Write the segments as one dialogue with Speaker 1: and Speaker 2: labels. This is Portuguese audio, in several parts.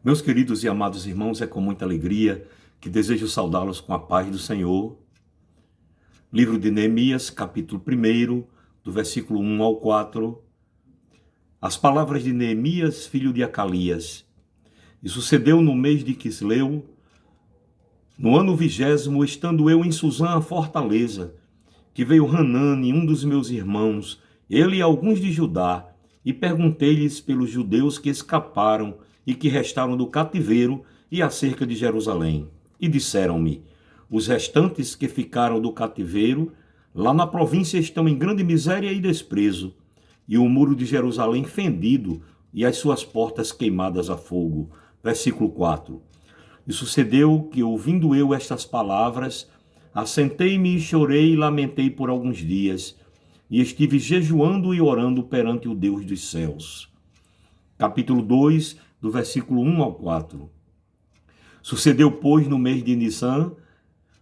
Speaker 1: Meus queridos e amados irmãos, é com muita alegria que desejo saudá-los com a paz do Senhor. Livro de Neemias, capítulo 1, do versículo 1 ao 4. As palavras de Neemias, filho de Acalias. E sucedeu no mês de Quisleu, no ano 20º, estando eu em Susã, a fortaleza, que veio Hanani, um dos meus irmãos, ele e alguns de Judá, e perguntei-lhes pelos judeus que escaparam e que restaram do cativeiro e acerca de Jerusalém. E disseram-me: os restantes que ficaram do cativeiro, lá na província estão em grande miséria e desprezo, e o muro de Jerusalém fendido e as suas portas queimadas a fogo. Versículo 4. E sucedeu que, ouvindo eu estas palavras, assentei-me e chorei e lamentei por alguns dias, e estive jejuando e orando perante o Deus dos céus. Capítulo 2, do versículo 1 ao 4. Sucedeu, pois, no mês de Nisã,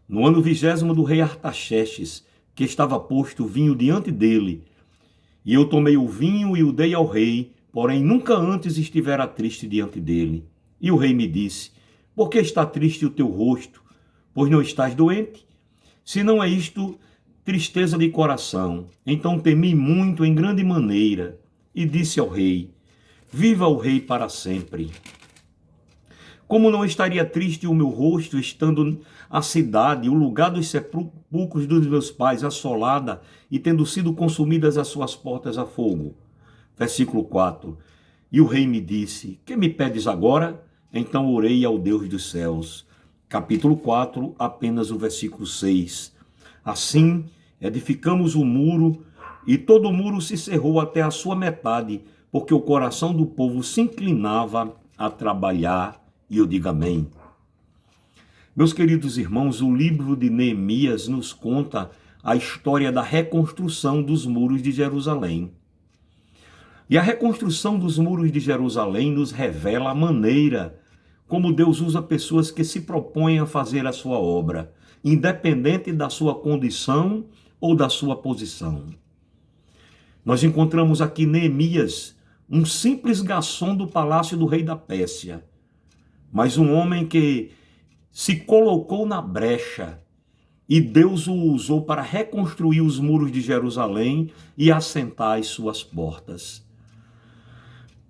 Speaker 1: no ano 20º do rei Artaxerxes, que estava posto vinho diante dele, e eu tomei o vinho e o dei ao rei, porém nunca antes estivera triste diante dele. E o rei me disse: por que está triste o teu rosto? Pois não estás doente? Se não é isto tristeza de coração. Então temi muito em grande maneira, e disse ao rei: viva o rei para sempre. Como não estaria triste o meu rosto, estando a cidade, o lugar dos sepulcros dos meus pais, assolada e tendo sido consumidas as suas portas a fogo? Versículo 4. E o rei me disse: que me pedes agora? Então orei ao Deus dos céus. Capítulo 4, apenas o versículo 6. Assim, edificamos o muro, e todo o muro se cerrou até a sua metade, porque o coração do povo se inclinava a trabalhar. E eu digo amém. Meus queridos irmãos, o livro de Neemias nos conta a história da reconstrução dos muros de Jerusalém. E a reconstrução dos muros de Jerusalém nos revela a maneira como Deus usa pessoas que se propõem a fazer a sua obra, independente da sua condição ou da sua posição. Nós encontramos aqui Neemias, um simples garçom do palácio do rei da Pérsia, mas um homem que se colocou na brecha e Deus o usou para reconstruir os muros de Jerusalém e assentar as suas portas.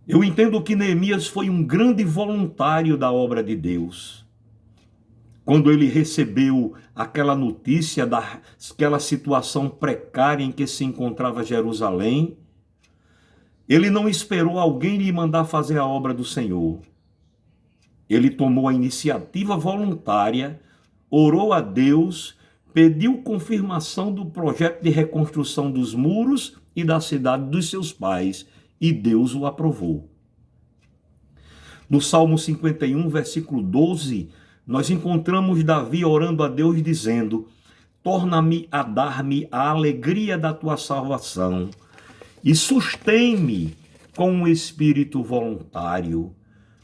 Speaker 1: Eu entendo que Neemias foi um grande voluntário da obra de Deus. Quando ele recebeu aquela notícia daquela situação precária em que se encontrava Jerusalém, ele não esperou alguém lhe mandar fazer a obra do Senhor. Ele tomou a iniciativa voluntária, orou a Deus, pediu confirmação do projeto de reconstrução dos muros e da cidade dos seus pais, e Deus o aprovou. No Salmo 51, versículo 12, nós encontramos Davi orando a Deus dizendo: torna-me a dar-me a alegria da tua salvação e sustém-me com um espírito voluntário.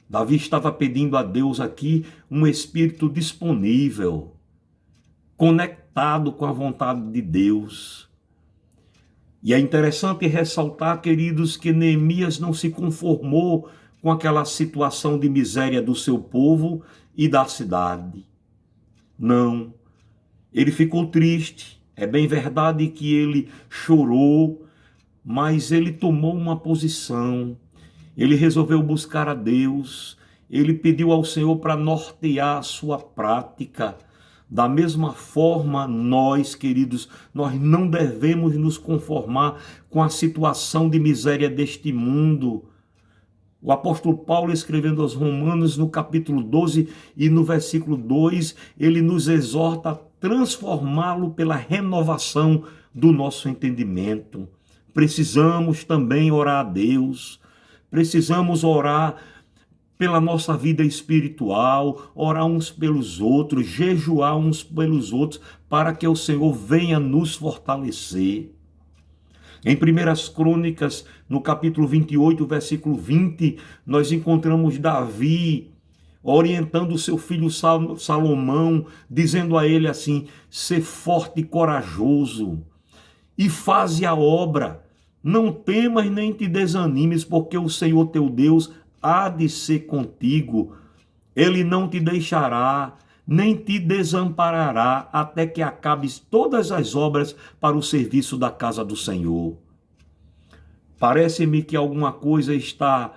Speaker 1: Davi estava pedindo a Deus aqui um espírito disponível, conectado com a vontade de Deus. E é interessante ressaltar, queridos, que Neemias não se conformou com aquela situação de miséria do seu povo e da cidade. Não, ele ficou triste. É bem verdade que ele chorou, mas ele tomou uma posição. Ele resolveu buscar a Deus, ele pediu ao Senhor para nortear a sua prática. Da mesma forma, nós, queridos, nós não devemos nos conformar com a situação de miséria deste mundo. O apóstolo Paulo, escrevendo aos Romanos, no capítulo 12 e no versículo 2, ele nos exorta a transformá-lo pela renovação do nosso entendimento. Precisamos também orar a Deus. Precisamos orar pela nossa vida espiritual, orar uns pelos outros, jejuar uns pelos outros, para que o Senhor venha nos fortalecer. Em 1 Crônicas, no capítulo 28, versículo 20, nós encontramos Davi orientando o seu filho Salomão, dizendo a ele assim: sê forte e corajoso, e faze a obra. Não temas nem te desanimes, porque o Senhor teu Deus há de ser contigo, ele não te deixará, nem te desamparará, até que acabes todas as obras para o serviço da casa do Senhor. Parece-me que alguma coisa está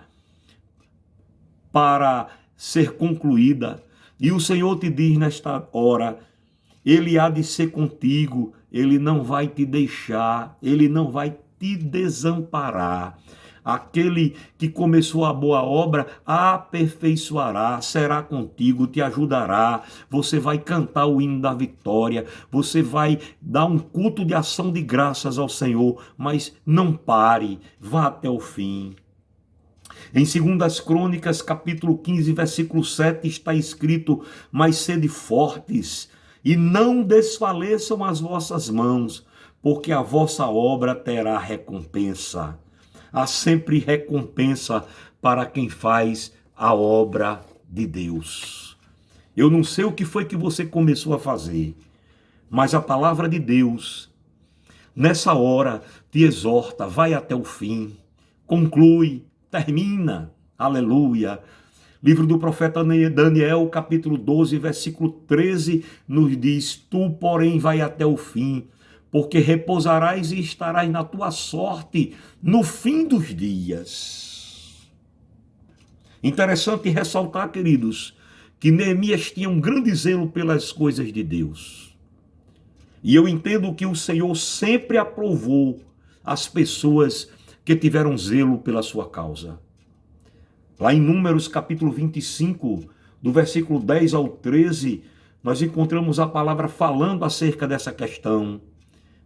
Speaker 1: para ser concluída, e o Senhor te diz nesta hora, ele há de ser contigo, ele não vai te deixar, ele não vai te desamparar. Aquele que começou a boa obra, a aperfeiçoará, será contigo, te ajudará. Você vai cantar o hino da vitória, você vai dar um culto de ação de graças ao Senhor, mas não pare, vá até o fim. Em 2 Crônicas, capítulo 15, versículo 7, está escrito, mas sede fortes, e não desfaleçam as vossas mãos, porque a vossa obra terá recompensa. Há sempre recompensa para quem faz a obra de Deus. Eu não sei o que foi que você começou a fazer, mas a palavra de Deus, nessa hora, te exorta, vai até o fim, conclui, termina, aleluia. Livro do profeta Daniel, capítulo 12, versículo 13, nos diz, tu, porém, vai até o fim, porque repousarás e estarás na tua sorte no fim dos dias. Interessante ressaltar, queridos, que Neemias tinha um grande zelo pelas coisas de Deus. E eu entendo que o Senhor sempre aprovou as pessoas que tiveram zelo pela sua causa. Lá em Números capítulo 25, do versículo 10 ao 13, nós encontramos a palavra falando acerca dessa questão,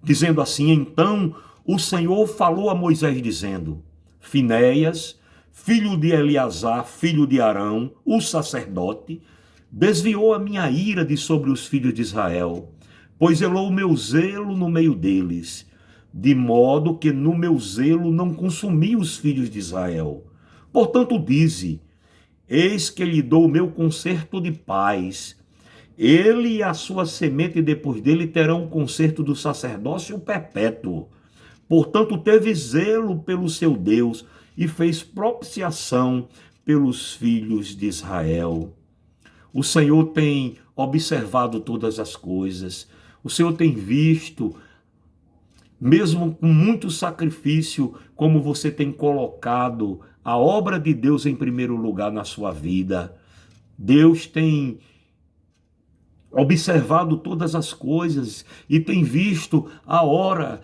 Speaker 1: dizendo assim, então o Senhor falou a Moisés dizendo, Finéias, filho de Eleazar, filho de Arão, o sacerdote, desviou a minha ira de sobre os filhos de Israel, pois zelou o meu zelo no meio deles, de modo que no meu zelo não consumi os filhos de Israel. Portanto, dize, eis que lhe dou o meu concerto de paz. Ele e a sua semente depois dele terão o concerto do sacerdócio perpétuo. Portanto, teve zelo pelo seu Deus e fez propiciação pelos filhos de Israel. O Senhor tem observado todas as coisas. O Senhor tem visto, mesmo com muito sacrifício, como você tem colocado a obra de Deus em primeiro lugar na sua vida. Deus tem observado todas as coisas e tem visto a hora,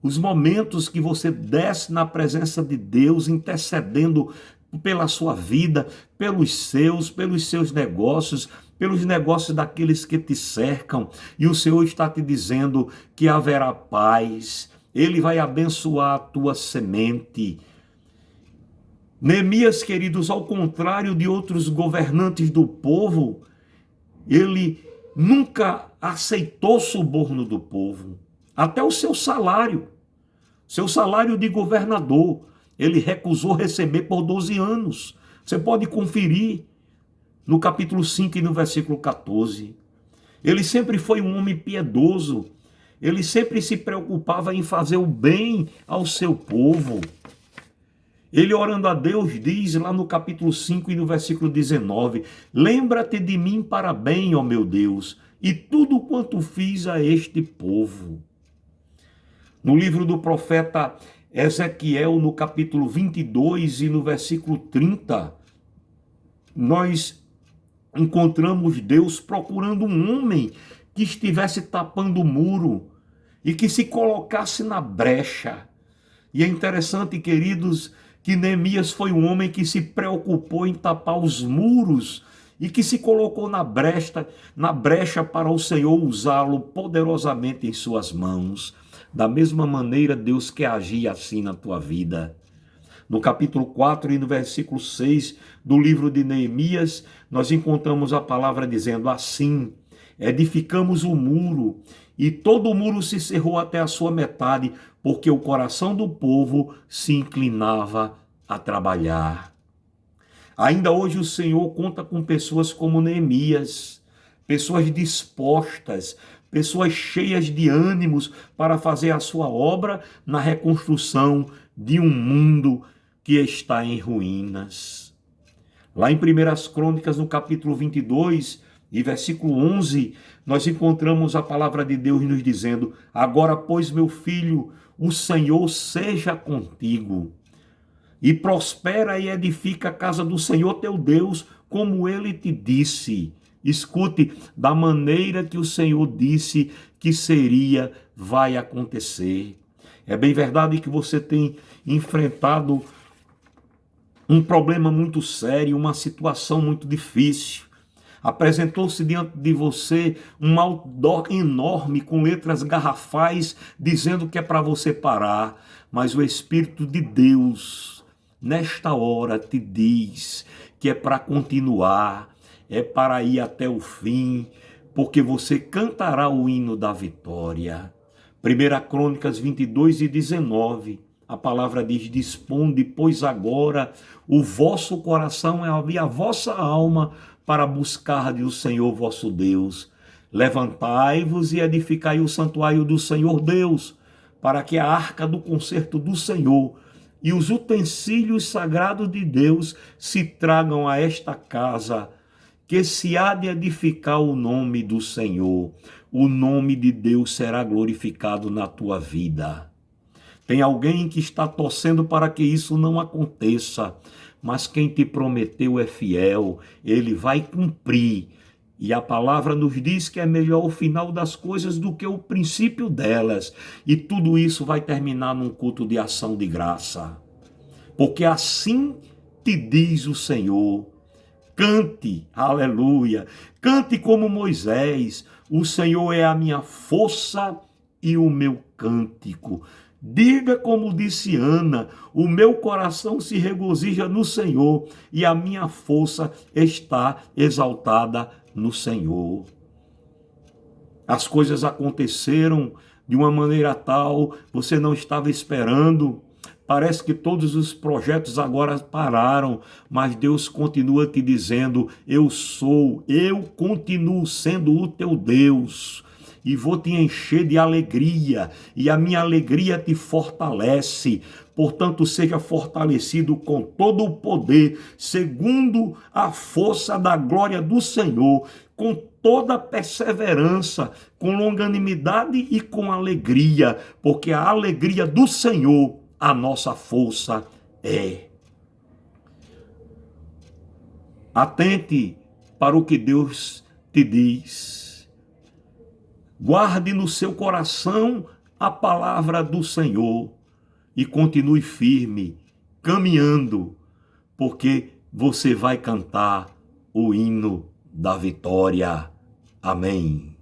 Speaker 1: os momentos que você desce na presença de Deus, intercedendo pela sua vida, pelos seus negócios, pelos negócios daqueles que te cercam, e o Senhor está te dizendo que haverá paz, Ele vai abençoar a tua semente. Neemias, queridos, ao contrário de outros governantes do povo, ele nunca aceitou suborno do povo, até o seu salário de governador, ele recusou receber por 12 anos. Você pode conferir no capítulo 5 e no versículo 14. Ele sempre foi um homem piedoso, ele sempre se preocupava em fazer o bem ao seu povo. Ele orando a Deus diz lá no capítulo 5 e no versículo 19, lembra-te de mim para bem, ó meu Deus, e tudo quanto fiz a este povo. No livro do profeta Ezequiel, no capítulo 22 e no versículo 30, nós encontramos Deus procurando um homem que estivesse tapando o muro e que se colocasse na brecha. E é interessante, queridos, que Neemias foi um homem que se preocupou em tapar os muros e que se colocou na brecha para o Senhor usá-lo poderosamente em suas mãos. Da mesma maneira, Deus quer agir assim na tua vida. No capítulo 4 e no versículo 6 do livro de Neemias, nós encontramos a palavra dizendo assim, edificamos o muro, e todo o muro se cerrou até a sua metade, porque o coração do povo se inclinava a trabalhar. Ainda hoje o Senhor conta com pessoas como Neemias, pessoas dispostas, pessoas cheias de ânimos para fazer a sua obra na reconstrução de um mundo que está em ruínas. Lá em 1 Crônicas, no capítulo 22 e versículo 11, nós encontramos a palavra de Deus nos dizendo: agora, pois, meu filho, o Senhor seja contigo, e prospera e edifica a casa do Senhor teu Deus, como ele te disse. Escute, da maneira que o Senhor disse que seria, vai acontecer. É bem verdade que você tem enfrentado um problema muito sério, uma situação muito difícil. Apresentou-se diante de você um outdoor enorme com letras garrafais dizendo que é para você parar, mas o Espírito de Deus nesta hora te diz que é para continuar, é para ir até o fim, porque você cantará o hino da vitória. 1 Crônicas 22 e 19, a palavra diz: disponde, pois agora o vosso coração e a vossa alma para buscar o Senhor vosso Deus. Levantai-vos e edificai o santuário do Senhor Deus, para que a arca do concerto do Senhor e os utensílios sagrados de Deus se tragam a esta casa, que se há de edificar o nome do Senhor. O nome de Deus será glorificado na tua vida. Tem alguém que está torcendo para que isso não aconteça, mas quem te prometeu é fiel, ele vai cumprir. E a palavra nos diz que é melhor o final das coisas do que o princípio delas. E tudo isso vai terminar num culto de ação de graça. Porque assim te diz o Senhor. Cante, aleluia. Cante como Moisés: o Senhor é a minha força e o meu cântico. Diga como disse Ana: o meu coração se regozija no Senhor e a minha força está exaltada no Senhor. As coisas aconteceram de uma maneira tal, você não estava esperando. Parece que todos os projetos agora pararam, mas Deus continua te dizendo: eu continuo sendo o teu Deus. E vou te encher de alegria, e a minha alegria te fortalece. Portanto, seja fortalecido com todo o poder, segundo a força da glória do Senhor, com toda perseverança, com longanimidade e com alegria, porque a alegria do Senhor, a nossa força é. Atente para o que Deus te diz. Guarde no seu coração a palavra do Senhor e continue firme, caminhando, porque você vai cantar o hino da vitória. Amém.